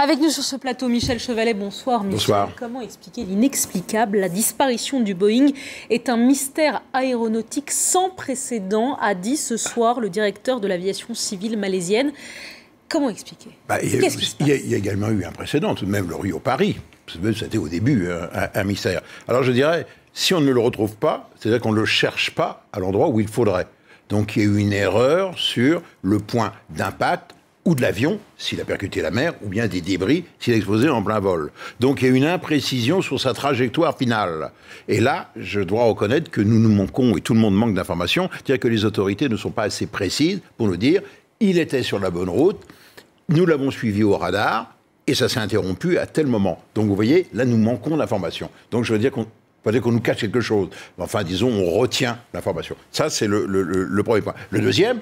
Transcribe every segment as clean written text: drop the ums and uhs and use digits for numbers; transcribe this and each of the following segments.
Avec nous sur ce plateau, Michel Chevalet. Bonsoir, Michel. Bonsoir. Comment expliquer l'inexplicable? La disparition du Boeing est un mystère aéronautique sans précédent, a dit ce soir le directeur de l'aviation civile malaisienne. Comment expliquer? Qu'est-ce qui se passe? Il y a également eu un précédent, tout de même le Rio-Paris. C'était au début un mystère. Alors je dirais, si on ne le retrouve pas, c'est-à-dire qu'on ne le cherche pas à l'endroit où il faudrait. Donc il y a eu une erreur sur le point d'impact ou de l'avion, s'il a percuté la mer, ou bien des débris, s'il a explosé en plein vol. Donc il y a une imprécision sur sa trajectoire finale. Et là, je dois reconnaître que nous manquons, et tout le monde manque d'informations, c'est-à-dire que les autorités ne sont pas assez précises pour nous dire « il était sur la bonne route, nous l'avons suivi au radar, et ça s'est interrompu à tel moment ». Donc vous voyez, là nous manquons d'informations. Donc je veux dire qu'on nous cache quelque chose. Enfin, disons, on retient l'information. Ça, c'est le premier point. Le deuxième,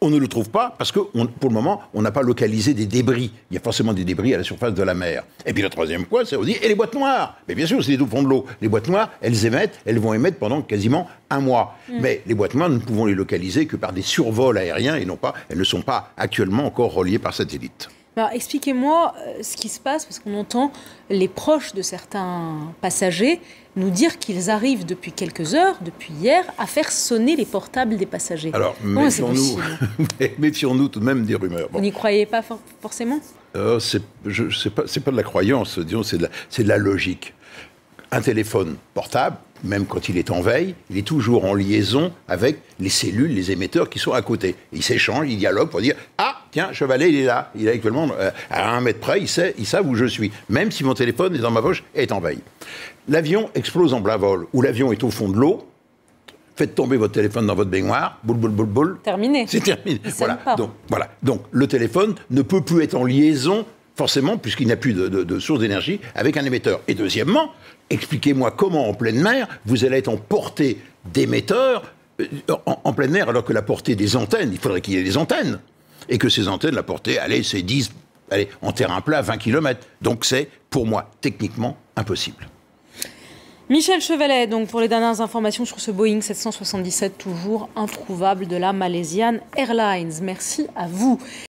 on ne le trouve pas parce que, pour le moment, on n'a pas localisé des débris. Il y a forcément des débris à la surface de la mer. Et puis le troisième point, c'est aussi, et les boîtes noires. Mais bien sûr, c'est des fonds de l'eau. Les boîtes noires, elles vont émettre pendant quasiment un mois. Mais les boîtes noires, nous ne pouvons les localiser que par des survols aériens et non pas, elles ne sont pas actuellement encore reliées par satellite. Alors, expliquez-moi ce qui se passe, parce qu'on entend les proches de certains passagers nous dire qu'ils arrivent depuis quelques heures, depuis hier, à faire sonner les portables des passagers. Alors, méfions-nous tout de même des rumeurs. Bon. Vous n'y croyez pas forcément? C'est pas de la croyance, disons, c'est de la logique. Un téléphone portable, même quand il est en veille, il est toujours en liaison avec les cellules, les émetteurs qui sont à côté. Ils s'échangent, ils dialoguent pour dire « Ah, tiens, Chevalet, il est là. Il est actuellement à 1 mètre près, ils savent où je suis. Même si mon téléphone est dans ma poche et est en veille. » L'avion explose en plein vol, ou l'avion est au fond de l'eau, faites tomber votre téléphone dans votre baignoire, boule, boule, boule, boule. Terminé. C'est terminé. Donc, le téléphone ne peut plus être en liaison, forcément, puisqu'il n'a plus de source d'énergie, avec un émetteur. Et deuxièmement, expliquez-moi comment, en pleine mer, vous allez être en portée d'émetteurs en pleine mer, alors que la portée des antennes, il faudrait qu'il y ait des antennes. Et que ces antennes, la portée, c'est 10, en terrain plat, 20 km. Donc c'est, pour moi, techniquement impossible. Michel Chevalet, donc pour les dernières informations sur ce Boeing 777, toujours introuvable de la Malaysian Airlines. Merci à vous.